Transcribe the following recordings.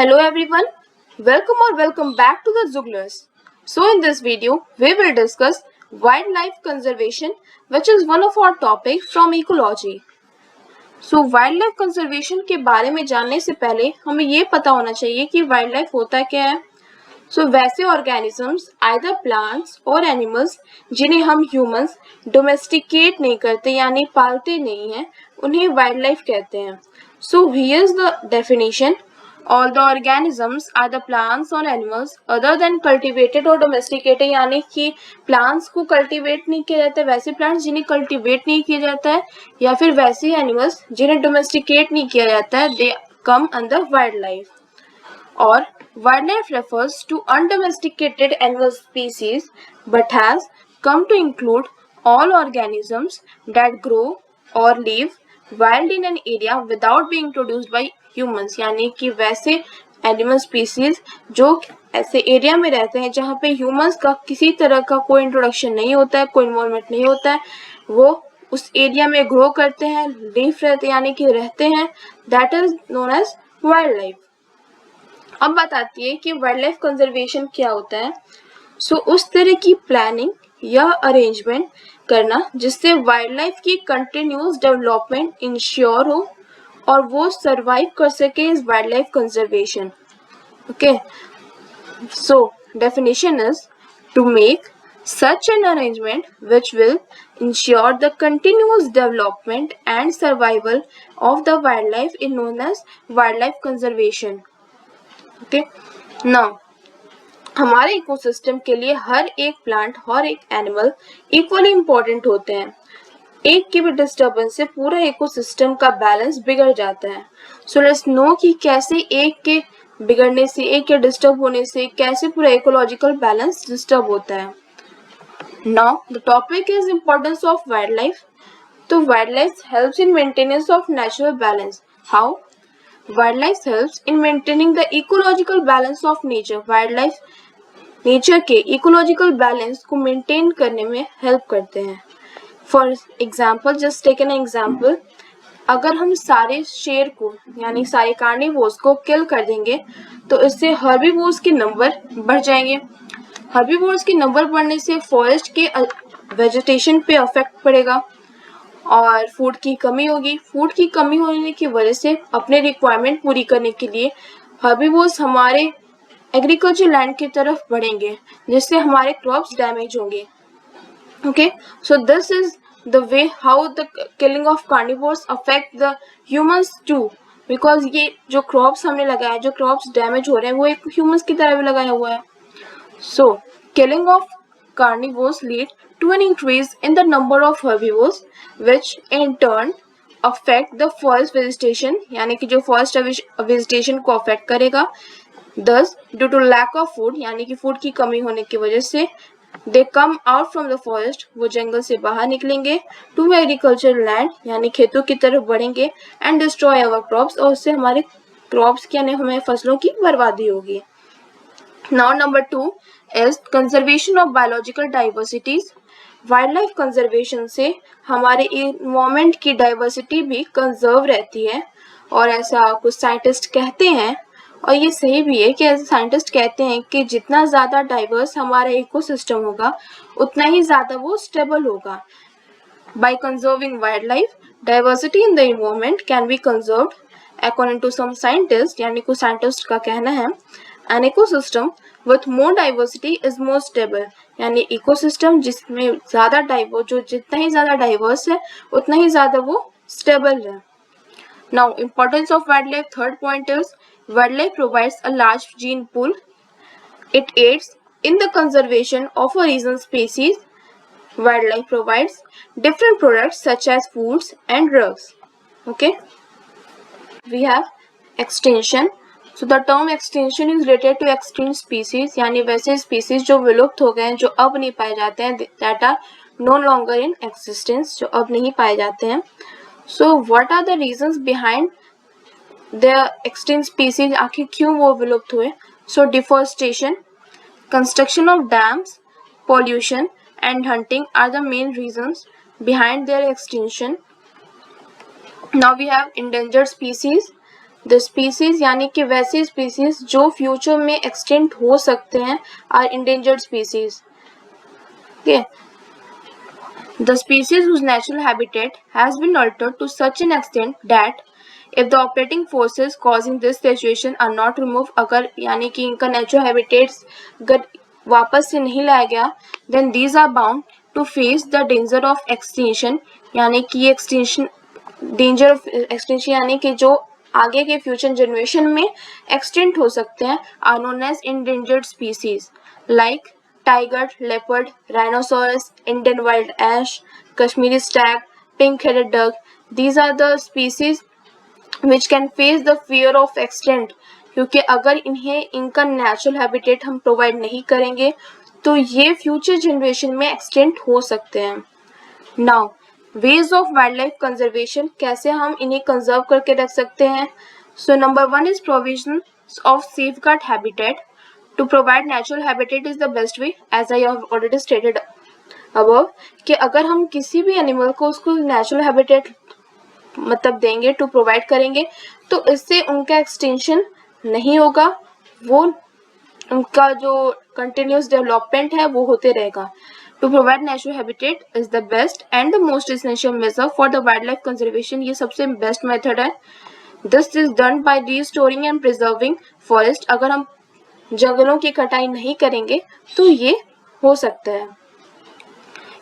Hello everyone, welcome back to the Zooglers. So in this video, we will discuss wildlife conservation, which is one of our topics from ecology. So wildlife conservation के बारे में जानने से पहले हमें ये पता होना चाहिए कि wildlife होता क्या है. So वैसे organisms, either plants or animals, जिन्हें हम humans domesticate नहीं करते यानी पालते नहीं हैं, उन्हें wildlife कहते हैं. So here's the definition. All the organisms are the plants or animals other than cultivated or domesticated, यानी कि plants को cultivate नहीं किया जाता है, वैसे plants जिन्हें cultivate नहीं किया जाता है, या फिर वैसे animals जिन्हें domesticate नहीं किया जाता है, they come under wildlife. Or wildlife refers to undomesticated animal species but has come to include all organisms that grow or live wild in an area without being introduced by humans, यानी कि वैसे animal species जो ऐसे area में रहते हैं जहाँ पे ह्यूमंस का किसी तरह का कोई इंट्रोडक्शन नहीं होता है, कोई इन्वॉल्वमेंट नहीं होता है, वो उस एरिया में ग्रो करते हैं, लिव रहते हैं यानी कि रहते हैं, that is known as wild life. अब बात आती है कि वाइल्ड लाइफ कंजर्वेशन क्या होता है. सो उस तरह की प्लानिंग या अरेंजमेंट करना जिससे वाइल्ड लाइफ की कंटिन्यूस डेवलपमेंट इंश्योर हो और वो सरवाइव कर सके is wild life conservation. Okay, so definition is to make such an arrangement which will ensure the continuous development and survival of the wildlife is known as wildlife conservation. Okay, now हमारे ecosystem के लिए हर एक plant और एक animal equally important होते हैं. एक की भी डिस्टर्बेंस से पूरा इकोसिस्टम का बैलेंस बिगड़ जाता है. सो लेट्स नो कि कैसे एक के बिगड़ने से, एक के डिस्टर्ब होने से कैसे पूरा इकोलॉजिकल बैलेंस डिस्टर्ब होता है. Now the topic is importance of wild life. तो wild life helps in maintenance of natural balance. How? Wildlife helps in maintaining the ecological balance of nature. Wildlife nature के ecological balance को maintain करने में help करते हैं. For example, just take an example, अगर हम सारे शेर को यानी सारे कार्निवोर्स को किल कर देंगे तो इससे हर्बीवोर्स के नंबर बढ़ जाएंगे. हर्बीवोर्स के नंबर बढ़ने से फॉरेस्ट के वेजिटेशन पे अफेक्ट पड़ेगा और फूड की कमी होगी. फूड की कमी होने की वजह से अपने रिक्वायरमेंट पूरी करने के लिए हर्बीवोर्स हमारे एग्रीकल्चर लैंड की तरफ बढ़ेंगे जिससे हमारे क्रॉप्स डैमेज होंगे. Okay, so this is the way how the killing of carnivores affect the humans too, because ये जो क्रॉप्स हमने लगाया, जो क्रॉप्स डैमेज हो रहे हैं वो एक ह्यूमंस की तरह भी लगाया हुआ है. So killing of carnivores lead to an increase in the number of herbivores which in turn affect the forest vegetation, यानी कि जो forest vegetation को affect करेगा. Thus due to lack of food, यानी कि food की कमी होने की वजह से they come out from the forest, वो जंगल से बाहर निकलेंगे, to agricultural land, यानी खेतों की तरफ बढ़ेंगे, and destroy our crops, और उससे हमारे crops की यानी हमें फसलों की बर्बादी होगी. Now number 2 is conservation of biological diversities. Wild life conservation से हमारे इन्वायरमेंट की डाइवर्सिटी भी कंजर्व रहती है, और ऐसा कुछ साइंटिस्ट कहते हैं, और ये सही भी है कि ऐसे साइंटिस्ट कहते हैं कि जितना ज़्यादा डाइवर्स हमारा इकोसिस्टम होगा उतना ही ज़्यादा वो स्टेबल होगा. By conserving wildlife, diversity in the environment can be conserved. According to some scientists, यानी कुछ साइंटिस्ट का कहना है, an ecosystem with more diversity is more stable, यानी इकोसिस्टम जिसमें ज़्यादा डाइवर्स, जो जितना ही ज़्यादा डाइवर्स है उतना ही ज़्यादा वो स्टेबल है. Now importance of wildlife, third point is wildlife provides a large gene pool. It aids in the conservation of a regional species. Wildlife provides different products such as foods and drugs. Okay, we have extinction. So the term extinction is related to extinct species, यानी वैसे species जो विलुप्त हो गए हैं, जो अब नहीं पाए जाते हैं, that are no longer in existence, जो अब नहीं पाए जाते हैं. So what are the reasons behind the extinct species, आखिर क्यों वो विलुप्त हुए? So deforestation, construction of dams, pollution and hunting are the main reasons behind their extinction. Now we have endangered species. The species यानी कि वैसे species जो future में एक्सटिंक्ट हो सकते हैं or endangered species. Okay. The species whose natural habitat has been altered to such an extent that if the operating forces causing this situation are not removed, अगर यानी कि इनका natural habitats अगर वापस से नहीं लाया गया, then these are bound to face the danger of extinction, यानी कि extinction danger of extinction यानी कि जो आगे के फ्यूचर जनरेशन में एक्सटिंक्ट हो सकते हैं or known as endangered species like tiger, leopard, rhinoceros, Indian wild ass, Kashmiri stag, pink headed duck. These are the species which can face the fear of extent, क्योंकि अगर इन्हें इनका नेचुरल हैबिटेट हम provide नहीं करेंगे तो ये फ्यूचर जनरेशन में एक्सटेंट हो सकते हैं। Now ways of wild life conservation, कैसे हम इन्हें कंजर्व करके रख सकते हैं। So number 1 is provision of safeguard habitat. To provide natural habitat is the best way, as I have already stated above, कि अगर हम किसी भी एनिमल को उसको नेचुरल हैबिटेट मतलब देंगे, टू प्रोवाइड करेंगे, तो इससे उनका एक्सटेंशन नहीं होगा, वो उनका जो कंटिन्यूस डेवलपमेंट है वो होते रहेगा। To provide natural habitat is the best and the most essential measure for the wildlife conservation, ये सबसे बेस्ट मेथड है। This is done by restoring and preserving forest। अगर हम जंगलों की कटाई नहीं करेंगे तो ये हो सकता है,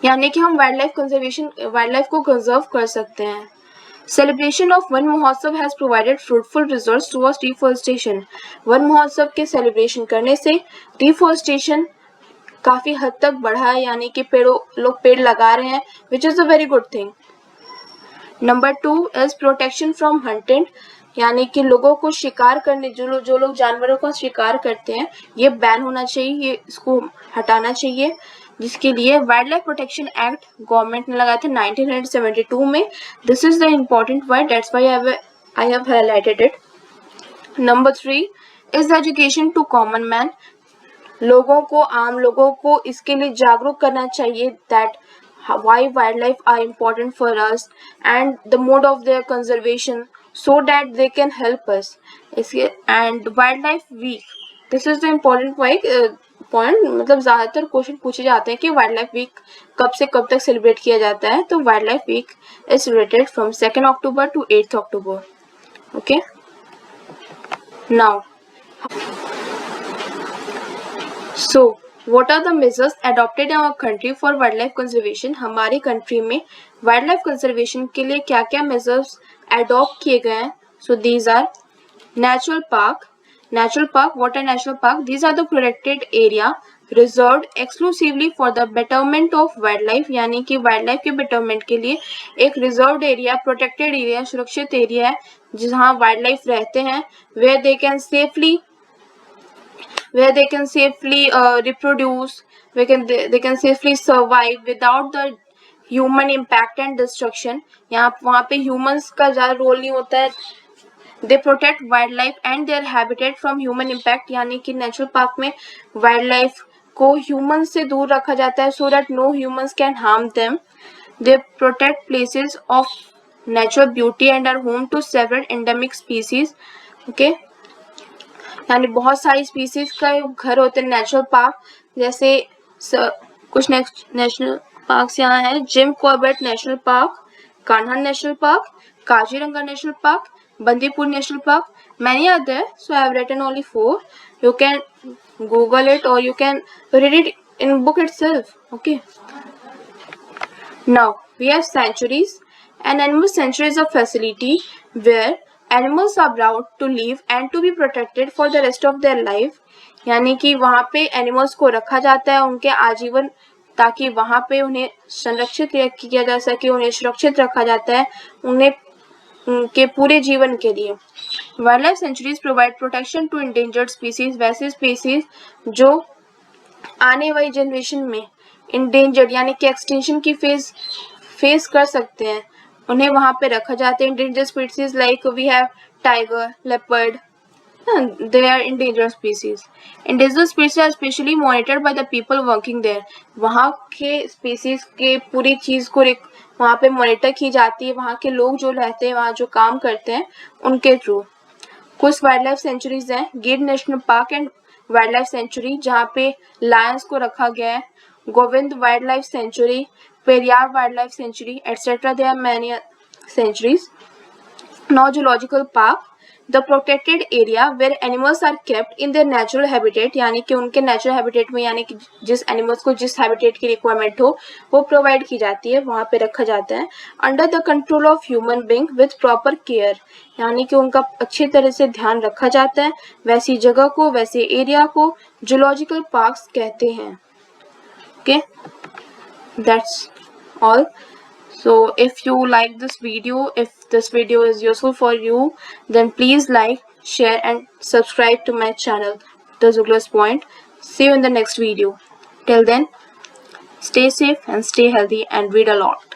यानी कि हम वाइल्ड लाइफ को कंजर्व कर सकते हैं। सेलिब्रेशन ऑफ वन महोत्सव has provided fruitful results towards deforestation. One महोत्सव के सेलिब्रेशन करने से डिफॉरेस्टेशन काफी हद तक बढ़ा है, यानी कि लोग पेड़ लगा रहे हैं, which is a very good thing. Number 2 is protection from hunting, यानी कि लोगों को शिकार करने, जो लोग जानवरों का शिकार करते हैं, ये बैन होना चाहिए, ये इसको हटाना चाहिए, जिसके लिए wild life protection act government ने लगाया था 1972 में। This is the important word, that's why I have highlighted it. Number 3 is education to common man. लोगों को, आम लोगों को इसके लिए जागरूक करना चाहिए that why wildlife are important for us and the mode of their conservation so that they can help us. And wildlife week, this is the important point, मतलब ज़्यादातर क्वेश्चन पूछे जाते हैं कि वाइल्ड लाइफ वीक कब से कब तक सेलिब्रेट किया जाता है, तो wild life week is celebrated from 2 October to 8 October. Okay, now So, what are the measures adopted in our country for wildlife conservation? हमारे कंट्री में wildlife conservation के लिए क्या क्या measures adopt किए गए हैं? So, these are natural park. Natural park, what are natural park? These are the protected area reserved exclusively for the betterment of wildlife, यानी कि wildlife के betterment के लिए एक reserved area, protected area, सुरक्षित area है जहाँ wildlife रहते हैं, where they can safely reproduce, they can safely survive without the human impact and destruction। वहाँ पे humans का ज़्यादा रोल नहीं होता है। they protect wildlife and their habitat from human impact, यानी कि नेचुरल पार्क में wildlife को humans से दूर रखा जाता है so that no humans can harm them। they protect places of natural beauty and are home to several endemic species। okay, यानी बहुत सारी स्पीसीज का घर होते हैं नेचुरल पार्क, जैसे कुछ नेशनल पार्क्स यहाँ है, Jim Corbett national park, Kanha national park, Kaziranga national park, Bandipur national park. Many are there, so I have written only 4। You can Google it और you can read it in book itself. Okay, now we have sanctuaries. An animal sanctuary is a facility where animals are brought to live and to be protected for the rest of their life, यानी कि वहाँ पे animals को रखा जाता है उनके आजीवन, ताकि वहाँ पे उन्हें संरक्षित किया जा सके, उन्हें सुरक्षित रखा जाता है उन्हें उनके पूरे जीवन के लिए। Wild life sanctuaries provide protection to endangered species, वैसे स्पीसीज जो आने वाली जनरेशन में इंडेंजर्ड यानी कि एक्सटिंक्शन की फेस कर सकते हैं, उन्हें वहाँ पे रखा जाता है। Endangered species like we have tiger, leopard, they are endangered species. Endangered species are specially monitored by the people working there. वहाँ के species के पूरी चीज़ को वहाँ पे मॉनिटर की जाती है, वहाँ के लोग जो रहते हैं, वहाँ जो काम करते हैं उनके थ्रू। कुछ वाइल्ड लाइफ सेंचुरीज हैं, Gir national park and wild life sanctuary जहाँ पे लायंस को रखा गया है, Govind wild life sanctuary, Periyar wild life sanctuary etcetera. There are many sanctuaries. Now zoological park, the protected area where animals are kept in their natural habitat, यानी कि उनके natural habitat में, यानी कि जिस एनिमल्स को जिस हैबिटेट की रिक्वायरमेंट हो वो प्रोवाइड की जाती है, वहाँ पे रखा जाता है. Under the control of human being with proper care, यानी कि उनका अच्छी तरह से ध्यान रखा जाता है. वैसी जगह को, वैसे एरिया को जूलॉजिकल पार्क्स कहते हैं. Okay, that's all. So if you like this video, if this video is useful for you, then please like, share and subscribe to my channel, The Zugler's Point. See you in the next video. Till then, stay safe and stay healthy and read a lot.